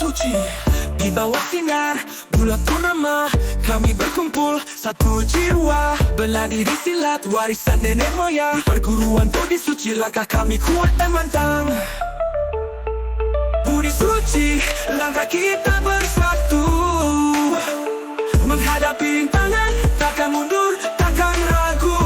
suci. Di bawah sinar bulan purnama kami berkumpul satu jiwa, bela diri silat warisan nenek moyang. Perguruan Budi Suci, langkah kami kuat dan mantap. Budi Suci, langkah kita bersatu, menghadapi rintangan, takkan mundur, takkan ragu.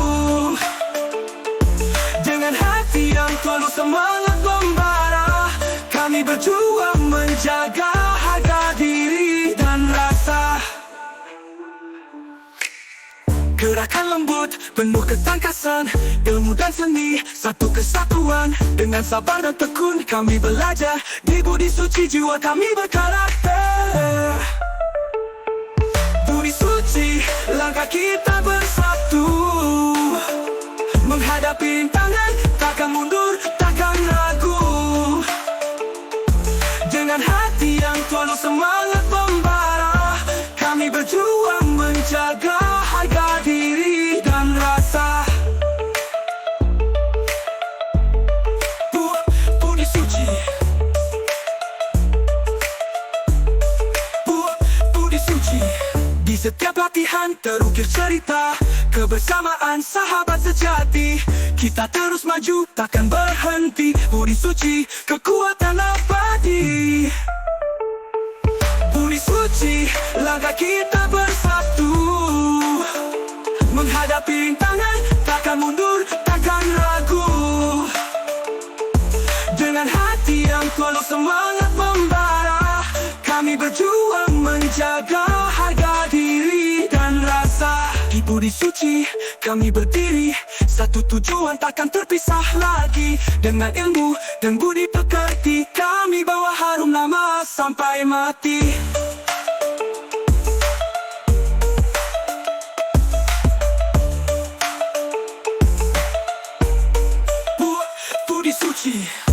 Dengan hati yang tulus, semangat membara, kami berjuang menjaga harga diri dan rasa. Gerakan lembut, penuh ketangkasan, ilmu dan seni, satu kesatuan. Dengan sabar dan tekun kami belajar, di Budi Suci jiwa kami berkarakter. Budi Suci, langkah kita bersatu, menghadapi rintangan, takkan mundur, takkan ragu. Dengan hati yang tulus, semangat membara, kami berjuang menjaga harga diri dan rasa. Budi Suci, Budi Suci. Di setiap latihan terukir cerita kebersamaan sahabat sejati. Kita terus maju, takkan berhenti. Budi Suci, kekuatan abadi. Budi Suci, langkah kita bersatu, menghadapi rintangan, takkan mundur, takkan ragu. Dengan hati yang tulus, semangat membara, kami berjuang menjaga harga diri dan rasa. Di Budi Suci kami berdiri, satu tujuan takkan terpisah lagi. Dengan ilmu dan budi pekerti, kami bawa harum nama sampai mati. Budi Suci.